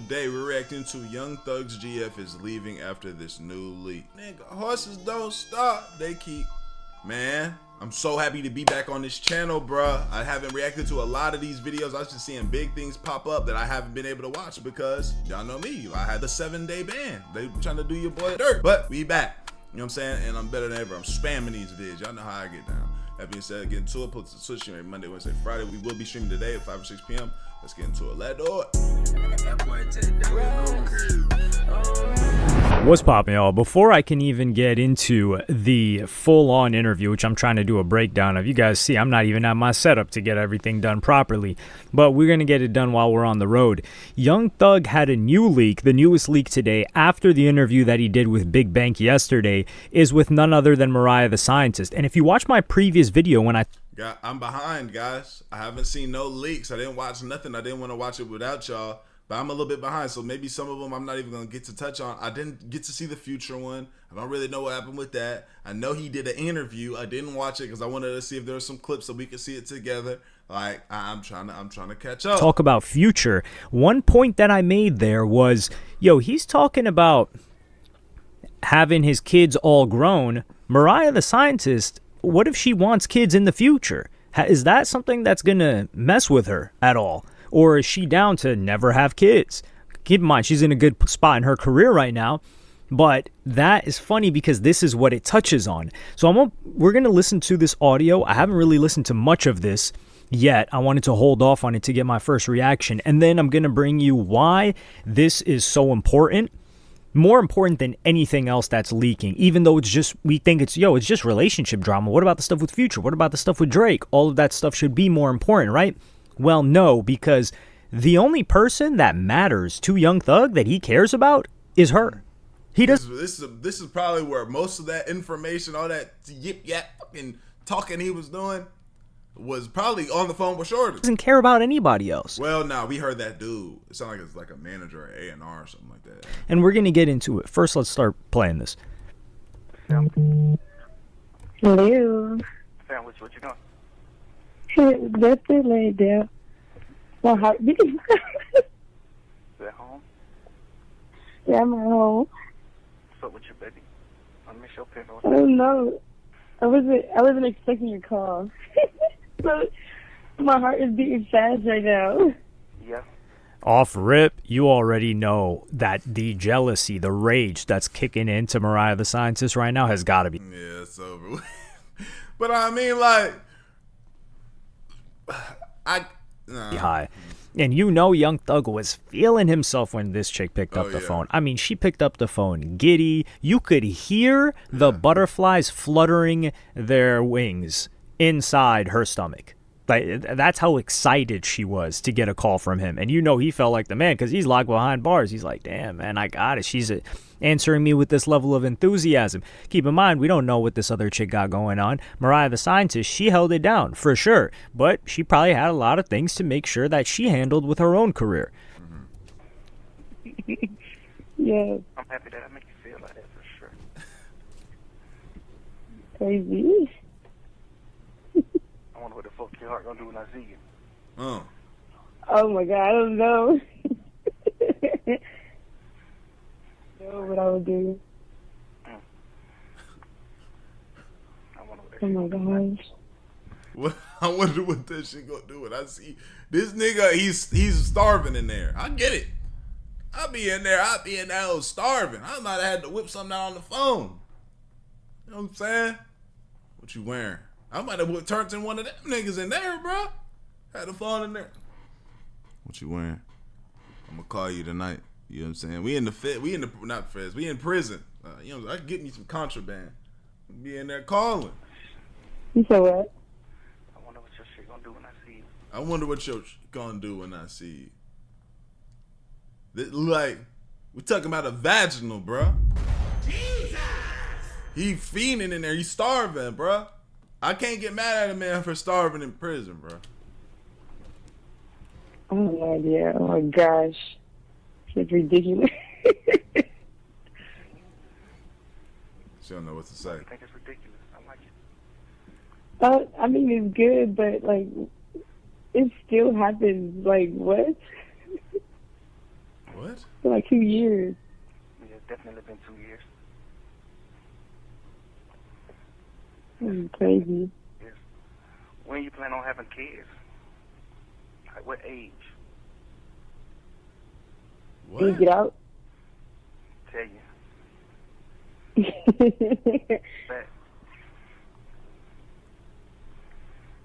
Today we're reacting to Young Thug's GF is leaving after this new leak. Nigga, horses don't stop, they keep. Man, I'm so happy to be back on this channel, bruh. I haven't reacted to a lot of these videos. I've just seeing big things pop up that I haven't been able to watch because y'all know me. I had the 7-day ban. They trying to do your boy dirt, but we back. You know what I'm saying? And I'm better than ever. I'm spamming these vids. Y'all know how I get down. That being said, get into it. Put the switch every Monday, Wednesday, Friday. We will be streaming today at 5 or 6 p.m. Let's get into it. Let's do it. What's poppin', y'all? Before I can even get into the full-on interview, which I'm trying to do a breakdown of, you guys see I'm not even at my setup to get everything done properly, but we're gonna get it done while we're on the road. Young Thug had a new leak, the newest leak today, after the interview that he did with Big Bank yesterday, is with none other than Mariah the Scientist. And if you watch my previous video when I'm behind, guys. I haven't seen no leaks. I didn't watch nothing. I didn't want to watch it without y'all. But I'm a little bit behind, so maybe some of them I'm not even going to get to touch on. I didn't get to see the Future one. I don't really know what happened with that. I know he did an interview. I didn't watch it because I wanted to see if there were some clips so we could see it together. Like, I'm trying to catch up. Talk about Future. One point that I made there was, yo, he's talking about having his kids all grown. Mariah the Scientist, what if she wants kids in the future? Is that something that's going to mess with her at all? Or is she down to never have kids? Keep in mind, she's in a good spot in her career right now. But that is funny because this is what it touches on. So we're going to listen to this audio. I haven't really listened to much of this yet. I wanted to hold off on it to get my first reaction. And then I'm going to bring you why this is so important. More important than anything else that's leaking, even though it's just, we think it's just relationship drama. What about the stuff with Future? What about the stuff with Drake? All of that stuff should be more important, right? Well, no, because the only person that matters to Young Thug that he cares about is her. He does. This is probably where most of that information, all that yip yap fucking talking he was doing, was probably on the phone with Shorty. Doesn't care about anybody else. Well, nah, we heard that dude. It sounded like it's like a manager or A&R or something like that. And we're gonna get into it. First, let's start playing this. Hello. Sandwich, what you doing? That's it, laid down. My heart beating. You at home? Yeah, I'm at home. What's up with you, baby? I miss your pen. I don't know. I wasn't expecting your call. So my heart is beating fast right now. Yeah. Off rip, you already know that the jealousy, the rage that's kicking into Mariah the Scientist right now has got to be. Yeah, it's over. But I mean, like, high. And you know Young Thug was feeling himself when this chick picked up the phone. I mean, she picked up the phone giddy. You could hear the butterflies fluttering their wings inside her stomach. Like, that's how excited she was to get a call from him. And you know he felt like the man because he's locked behind bars. He's like, damn, man, I got it. She's answering me with this level of enthusiasm. Keep in mind, we don't know what this other chick got going on. Mariah the Scientist, she held it down for sure. But she probably had a lot of things to make sure that she handled with her own career. Yeah. I'm happy that I make you feel like that for sure. Crazy. I wonder what the fuck your heart gonna do when I see you. Oh my God, I don't know. Know what I would do. I wonder what that Oh my gosh. What, I wonder what that shit gonna do when I see this nigga. He's starving in there. I get it. I'll be in there starving. I might have had to whip something out on the phone. You know what I'm saying? What you wearing? I might have turned in one of them niggas in there, bro. Had the phone in there. What you wearing? I'm gonna call you tonight. You know what I'm saying? We in prison. You know, I can get me some contraband. Be in there calling. You said what? I wonder what your shit gonna do when I see you. I wonder what you're gonna do when I see you. Like, we talking about a vaginal, bro. Jesus! He fiending in there. He's starving, bro. I can't get mad at a man for starving in prison, bro. I have no idea. Oh my gosh. It's ridiculous. She don't know what to say. I think it's ridiculous. I like it. I mean, it's good, but, like, it still happens. Like, what? What? For like 2 years. Yeah, it's definitely been 2 years. This is crazy. Yes. When you plan on having kids? Like what age? What? Can you get out? Tell you. But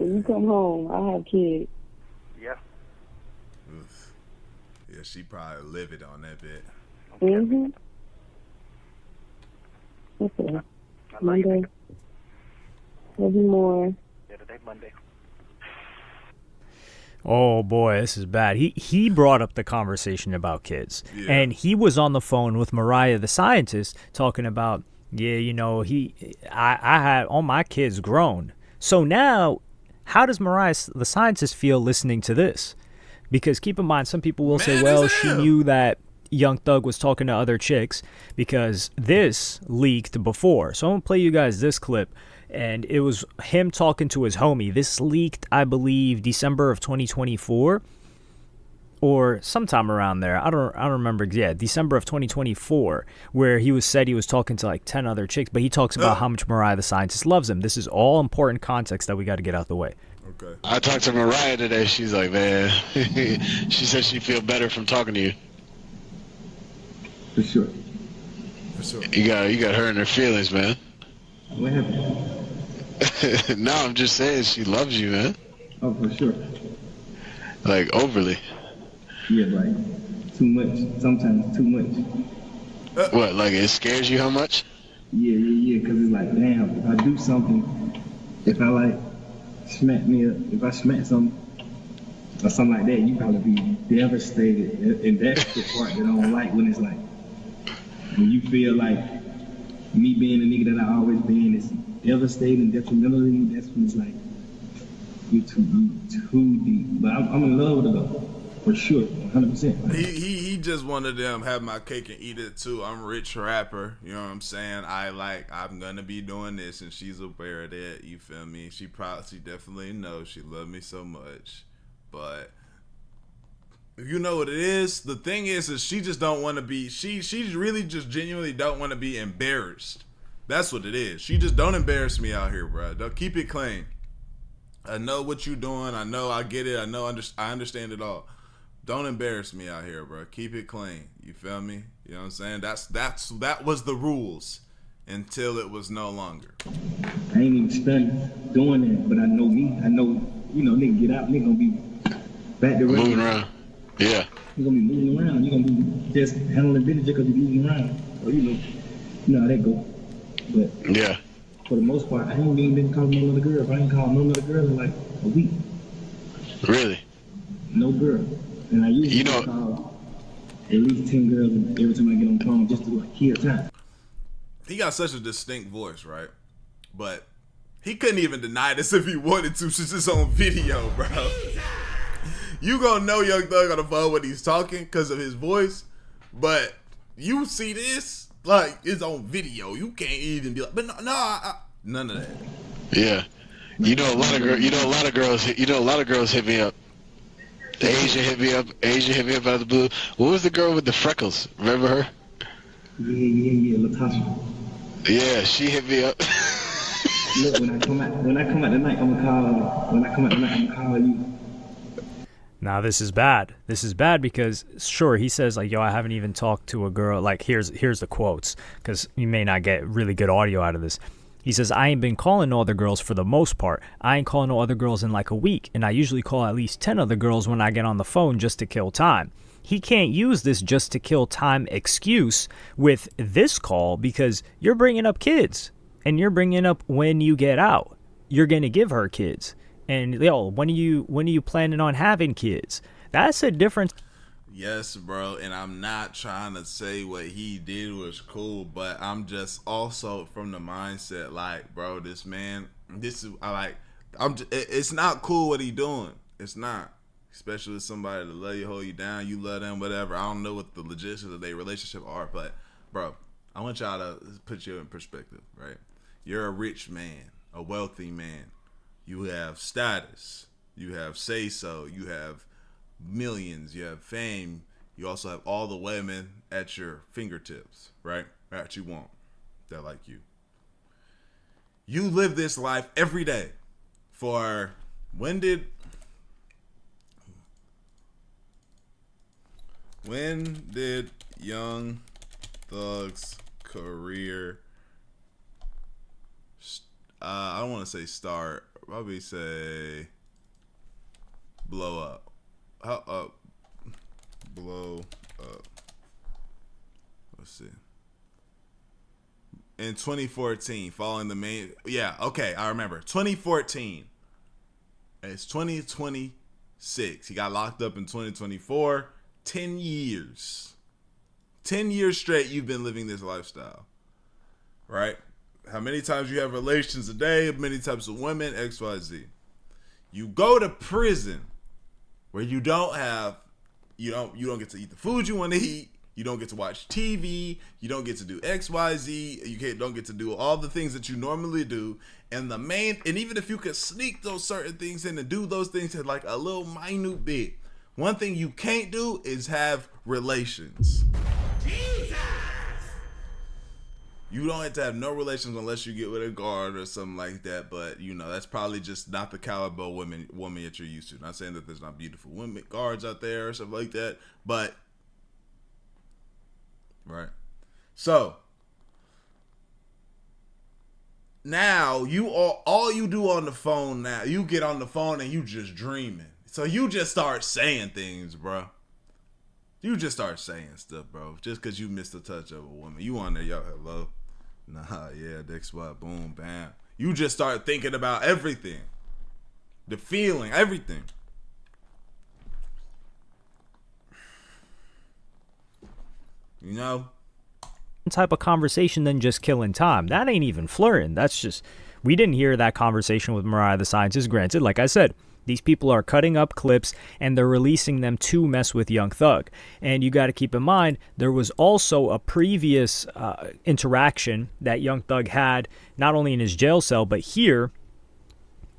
When you come home, I have kids. yeah. Oof. Yeah, she probably livid on that bit. Mm-hmm. Okay. I love you. Monday. Maybe more. Yeah, today Monday. Oh boy, this is bad. He brought up the conversation about kids, Yeah. and he was on the phone with Mariah the scientist talking about, yeah, you know, I had all my kids grown. So now, how does Mariah the scientist feel listening to this? Because keep in mind, some people will say, Mad well, as she hell. knew that Young Thug was talking to other chicks because this leaked before. So I'm gonna play you guys this clip. And it was him talking to his homie. This leaked, I believe, December of 2024 or sometime around there. I don't remember. Yeah, December of 2024, where he said he was talking to like 10 other chicks, but he talks about how much Mariah the scientist loves him. This is all important context that we got to get out the way. Okay. I talked to Mariah today. She's like, man, she said she feel better from talking to you. For sure. For sure. You got her in her feelings, man. What happened? No, I'm just saying she loves you, man. Oh, for sure. Like overly. Yeah, like too much. Sometimes too much. What? Like it scares you how much? Yeah. Because it's like, damn, if I do something, if I like smack me up, if I smack something or something like that, you probably be devastated. And that's the part that I don't like when it's like, when you feel like me being a nigga that I always been is devastating, detrimental to you. That's when it's like you too deep. But I'm in love with her though, for sure, 100%. He just one of them, have my cake and eat it too. I'm a rich rapper, you know what I'm saying? I'm gonna be doing this, and she's aware of that. You feel me? She definitely knows she loved me so much, but if you know what it is, the thing is she just don't want to be. She really just genuinely don't want to be embarrassed. That's what it is. She just don't embarrass me out here, bro. Don't keep it clean. I know what you doing. I know. I get it. I know. I understand it all. Don't embarrass me out here, bro. Keep it clean. You feel me? You know what I'm saying? That was the rules until it was no longer. I ain't even studied doing that, but I know me. I know, nigga get out, nigga gonna be back to Moving around. Yeah. You're gonna be moving around. You're gonna be just handling business just because you're moving around. So, you know how that go. But Yeah. for the most part, I ain't even been calling no other girl. I ain't called no other girl in like a week. Really? No girl. And I usually call at least 10 girls every time I get on the phone just to like kill time. He got such a distinct voice, right? But he couldn't even deny this if he wanted to, since it's on video, bro. You gonna know Young Thug on the phone when he's talking because of his voice, but you see this like it's on video. You can't even be like, but none of that. Yeah. A lot of girls hit me up. Asia hit me up out of the blue. What was the girl with the freckles? Remember her? Yeah, Latasha. Yeah, she hit me up. Look, when I come out tonight, I'm gonna call. When I come out tonight, I'm gonna call you. Now this is bad. This is bad because sure he says like, yo, I haven't even talked to a girl. Like here's the quotes because you may not get really good audio out of this. He says, I ain't been calling no other girls for the most part. I ain't calling no other girls in like a week, and I usually call at least 10 other girls when I get on the phone just to kill time. He can't use this just to kill time excuse with this call because you're bringing up kids, and you're bringing up when you get out. You're going to give her kids. And, yo, when are you planning on having kids? That's a difference. Yes, bro, and I'm not trying to say what he did was cool, but I'm just also from the mindset like, bro, it's not cool what he doing. It's not, especially with somebody to love you, hold you down, you love them, whatever. I don't know what the logistics of their relationship are, but bro, I want y'all to put you in perspective, right? You're a rich man, a wealthy man. You have status, you have say so, you have millions, you have fame, You also have all the women at your fingertips, right? That you want, that like you. You live this life every day for when did Young Thug's career I don't want to say start, probably say blow up. How up? Blow up. Let's see. In 2014, following the main, yeah, okay, I remember. 2014. It's 2026. He got locked up in 2024. 10 years. 10 years straight you've been living this lifestyle. Right? How many times you have relations a day, many types of women, XYZ. You go to prison where you don't get to eat the food you want to eat. You don't get to watch TV. You don't get to do XYZ. Don't get to do all the things that you normally do. And even if you could sneak those certain things in and do those things in like a little minute bit, one thing you can't do is have relations. Jesus! You don't have to have no relations unless you get with a guard or something like that. But that's probably just not the caliber of woman that you're used to. Not saying that there's not beautiful women guards out there or something like that, but right. So now all you do on the phone now, you get on the phone and you just dreaming. So you just start saying things, bro. You just start saying stuff, bro. Just because you missed the touch of a woman. You on there, yo, hello. Nah, yeah, next what, boom, bam. You just start thinking about everything. The feeling, everything. You know? Type of conversation than just killing time. That ain't even flirting. That's just, we didn't hear that conversation with Mariah the Scientist. Granted, like I said, these people are cutting up clips and they're releasing them to mess with Young Thug. And you got to keep in mind, there was also a previous interaction that Young Thug had, not only in his jail cell, but here.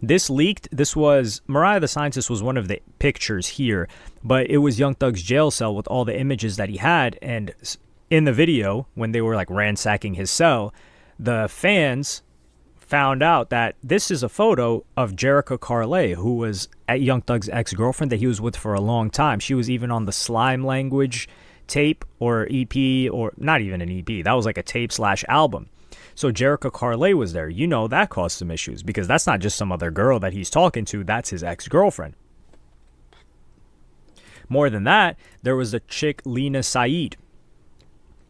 This leaked. This was, Mariah the Scientist was one of the pictures here, but it was Young Thug's jail cell with all the images that he had. And in the video, when they were like ransacking his cell, the fans found out that this is a photo of Jerica Carlay, who was at Young Thug's ex-girlfriend that he was with for a long time. She was even on the Slime Language tape or EP, or not even an EP. That was like a tape/album. So Jerica Carlay was there. That caused some issues because that's not just some other girl that he's talking to. That's his ex-girlfriend. More than that, there was a chick, Lena Said.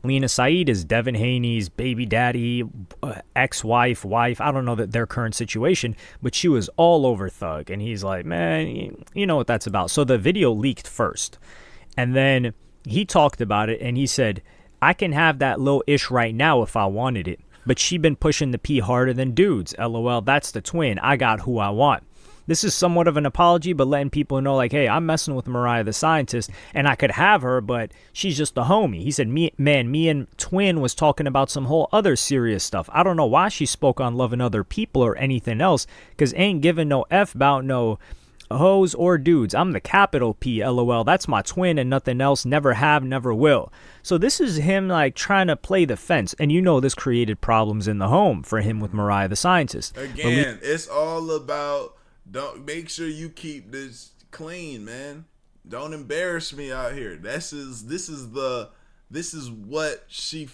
Lena Said is Devin Haney's baby daddy, ex-wife, wife. I don't know their current situation, but she was all over Thug. And he's like, man, you know what that's about. So the video leaked first. And then he talked about it and he said, I can have that little ish right now if I wanted it. But she been pushing the P harder than dudes. LOL, that's the twin. I got who I want. This is somewhat of an apology, but letting people know, like, hey, I'm messing with Mariah the Scientist, and I could have her, but she's just a homie. He said, me and Twin was talking about some whole other serious stuff. I don't know why she spoke on loving other people or anything else, because ain't giving no F about no hoes or dudes. I'm the capital P, LOL. That's my twin and nothing else. Never have, never will. So this is him, like, trying to play the fence, and this created problems in the home for him with Mariah the Scientist. Again, it's all about... Don't make sure you keep this clean, man. Don't embarrass me out here. This is what she.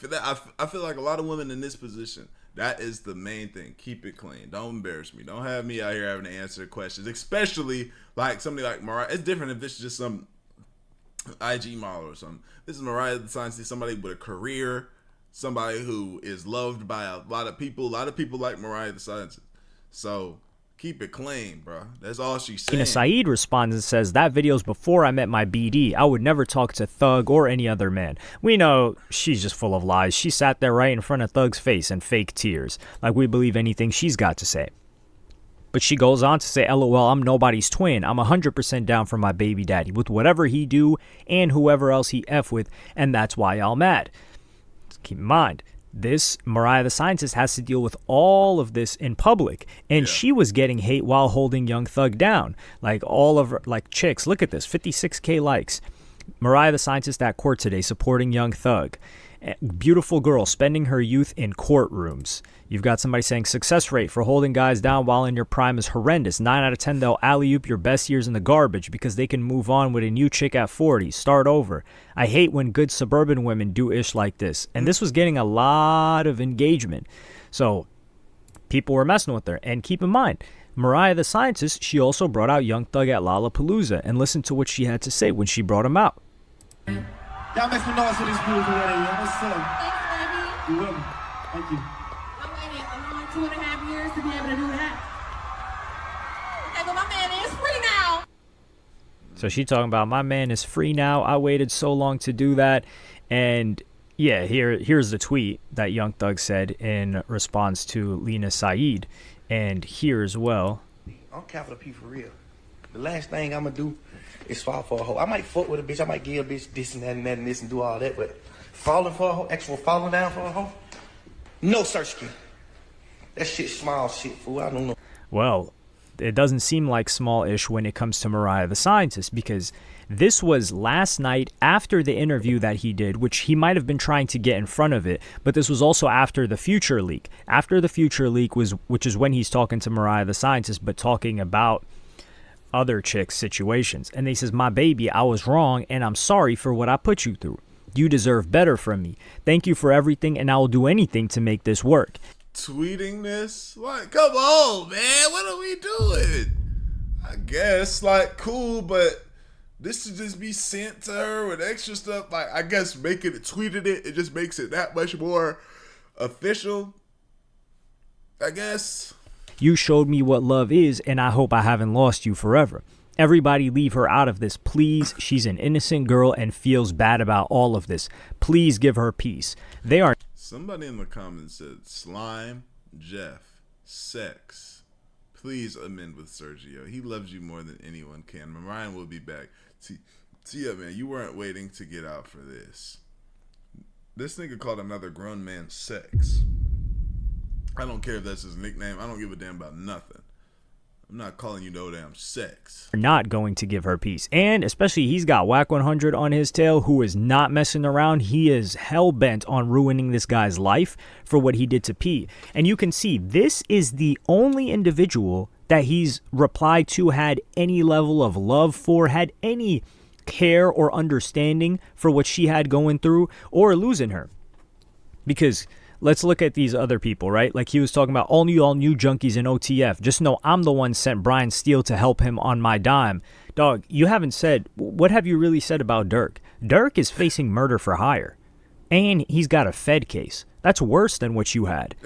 I feel like a lot of women in this position. That is the main thing. Keep it clean. Don't embarrass me. Don't have me out here having to answer questions, especially like somebody like Mariah. It's different if it's just some IG model or something. This is Mariah the Scientist, somebody with a career, somebody who is loved by a lot of people. A lot of people like Mariah the Scientist. So. Keep it clean, bro. That's all she's saying. Saeed responds and says, that video's before I met my BD. I would never talk to Thug or any other man. We know she's just full of lies. She sat there right in front of Thug's face and fake tears. Like we believe anything she's got to say. But she goes on to say, LOL, I'm nobody's twin. I'm 100% down for my baby daddy with whatever he do and whoever else he F with. And that's why y'all mad. Keep in mind. This Mariah the Scientist has to deal with all of this in public, and she was getting hate while holding Young Thug down. Like all of her, like chicks, look at this, 56K likes. Mariah the Scientist at court today supporting Young Thug. Beautiful girl spending her youth in courtrooms. You've got somebody saying success rate for holding guys down while in your prime is horrendous. 9 out of 10 they'll alley-oop your best years in the garbage because they can move on with a new chick at 40. Start over. I hate when good suburban women do ish like this. And this was getting a lot of engagement. So people were messing with her. And keep in mind, Mariah the Scientist, she also brought out Young Thug at Lollapalooza. And listen to what she had to say when she brought him out. Y'all make some noise for this beautiful wedding, man. What's up? Thanks, baby. You're welcome. Thank you. I waited a long 2.5 years to be able to do that. Okay, but my man is free now. So she talking about my man is free now. I waited so long to do that. And yeah, here's the tweet that Young Thug said in response to Lena Saeed. And here as well. I'm capital P for real. The last thing I'm gonna do is fall for a hoe. I might fuck with a bitch. I might give a bitch this and that and that and this and do all that. But falling for a hoe, actual falling down for a hoe, no search key. That shit small shit, fool. I don't know. Well, it doesn't seem like small-ish when it comes to Mariah the Scientist, because this was last night after the interview that he did, which he might have been trying to get in front of it, but this was also after the Future leak. After the Future leak which is when he's talking to Mariah the Scientist, but talking about other chicks' situations. And he says, my baby, I was wrong, and I'm sorry for what I put you through. You deserve better from me. Thank you for everything, and I will do anything to make this work. Tweeting this? Like, come on, man. What are we doing? I guess, like, cool, but this should just be sent to her with extra stuff. Like, I guess tweeting it just makes it that much more official. I guess. You showed me what love is, and I hope I haven't lost you forever. Everybody leave her out of this, please. She's an innocent girl and feels bad about all of this. Please give her peace. They are... Somebody in the comments said, Slime, Jeff, sex. Please amend with Sergio. He loves you more than anyone can. Mariah will be back. Tia, man, you weren't waiting to get out for this. This nigga called another grown man sex. I don't care if that's his nickname. I don't give a damn about nothing. I'm not calling you no damn sex. Not going to give her peace. And especially he's got Whack 100 on his tail, who is not messing around. He is hell-bent on ruining this guy's life for what he did to P. And you can see this is the only individual that he's replied to, had any level of love for, had any care or understanding for what she had going through, or losing her. Because... let's look at these other people, right? Like he was talking about all new junkies in OTF. Just know I'm the one sent Brian Steele to help him on my dime. Dog, you haven't said, what have you really said about Dirk? Dirk is facing murder for hire. And he's got a Fed case. That's worse than what you had.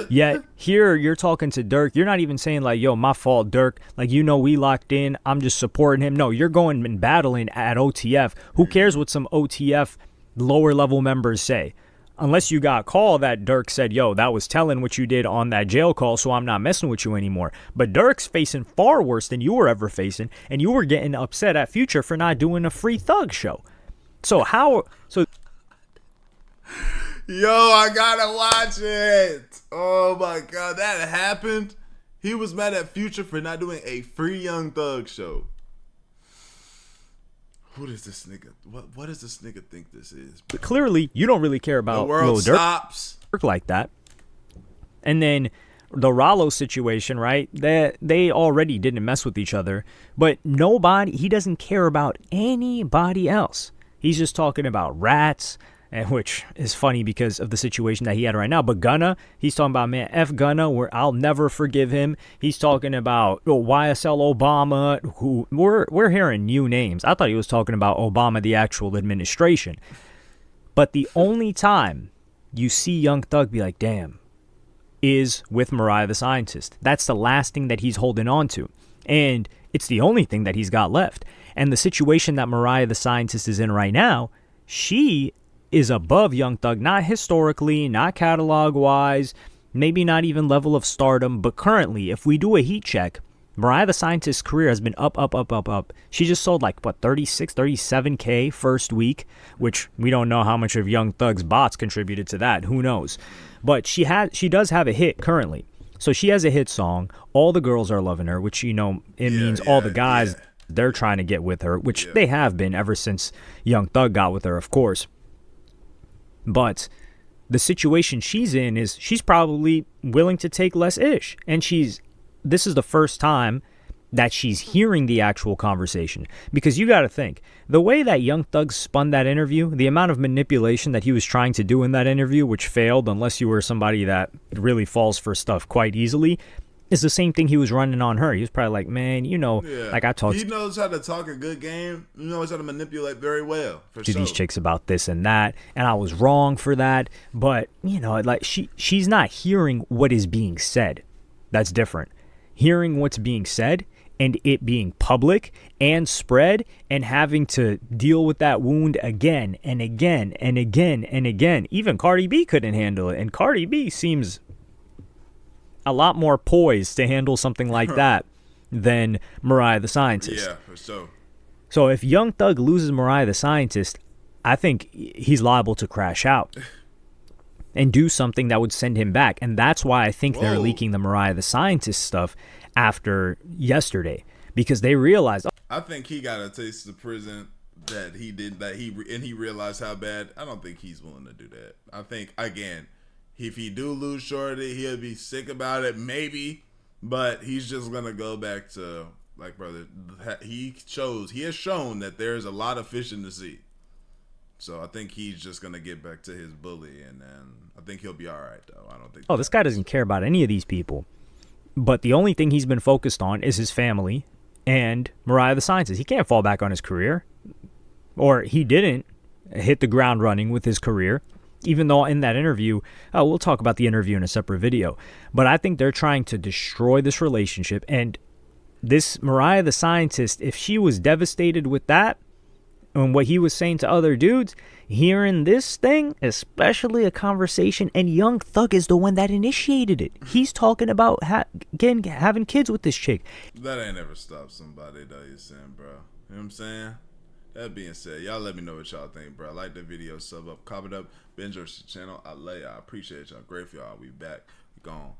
Yet here you're talking to Dirk. You're not even saying like, yo, my fault, Dirk. Like, you know, we locked in. I'm just supporting him. No, you're going and battling at OTF. Who cares what some OTF lower level members say? Unless you got a call that Dirk said, yo, that was telling what you did on that jail call, so I'm not messing with you anymore. But Dirk's facing far worse than you were ever facing, and you were getting upset at Future for not doing a Free Thug show. So how... so yo, I gotta watch it. Oh my God, that happened? He was mad at Future for not doing a Free Young Thug show. Who does this nigga? What does this nigga think this is? But clearly, you don't really care about the world Lil stops. Dirk like that. And then the Rollo situation, right? They already didn't mess with each other, but nobody. He doesn't care about anybody else. He's just talking about rats, and which is funny because of the situation that he had right now. But Gunna, he's talking about, man, F Gunna, where I'll never forgive him. He's talking about YSL Obama, who we're hearing new names. I thought he was talking about Obama, the actual administration. But the only time you see Young Thug be like, damn, is with Mariah the Scientist. That's the last thing that he's holding on to. And it's the only thing that he's got left. And the situation that Mariah the Scientist is in right now, she is above Young Thug, not historically, not catalog-wise, maybe not even level of stardom, but currently, if we do a heat check, Mariah the Scientist's career has been up. She just sold like, 37K first week, which we don't know how much of Young Thug's bots contributed to that. Who knows? But she does have a hit currently. So she has a hit song. All the girls are loving her, which, you know, it means all the guys they're trying to get with her, which they have been ever since Young Thug got with her, of course. But the situation she's in is she's probably willing to take less ish. And this is the first time that she's hearing the actual conversation. Because you got to think, the way that Young Thug spun that interview, the amount of manipulation that he was trying to do in that interview, which failed unless you were somebody that really falls for stuff quite easily, is the same thing he was running on her. He was probably like, man, like I talked. He knows how to talk a good game. He knows how to manipulate very well. To these chicks about this and that, and I was wrong for that. But like she's not hearing what is being said. That's different. Hearing what's being said and it being public and spread and having to deal with that wound again and again and again and again. Even Cardi B couldn't handle it, and Cardi B seems a lot more poised to handle something like that than Mariah the Scientist. Yeah, for sure. So if Young Thug loses Mariah the Scientist, I think he's liable to crash out and do something that would send him back. And that's why I think they're leaking the Mariah the Scientist stuff after yesterday, because they realized. I think he got a taste of prison that he did, and he realized how bad. I don't think he's willing to do that. I think, again, if he do lose Shorty, he'll be sick about it, maybe, but he's just gonna go back to, like, brother, he has shown that there's a lot of fish in the sea. So I think he's just gonna get back to his bully, and then I think he'll be all right, though. I don't think. This guy doesn't care about any of these people, but the only thing he's been focused on is his family and Mariah the Scientist. He can't fall back on his career, or he didn't hit the ground running with his career. Even though in that interview, we'll talk about the interview in a separate video, but I think they're trying to destroy this relationship. And this Mariah the Scientist, if she was devastated with that and what he was saying to other dudes, hearing this thing, especially a conversation, and Young Thug is the one that initiated it. He's talking about having kids with this chick. That ain't ever stopped somebody, though, you're saying, bro. You know what I'm saying? That being said, y'all let me know what y'all think, bro. Like the video, sub up, comment up, binge our channel. I love y'all. I appreciate y'all. Great for y'all. We back. We gone.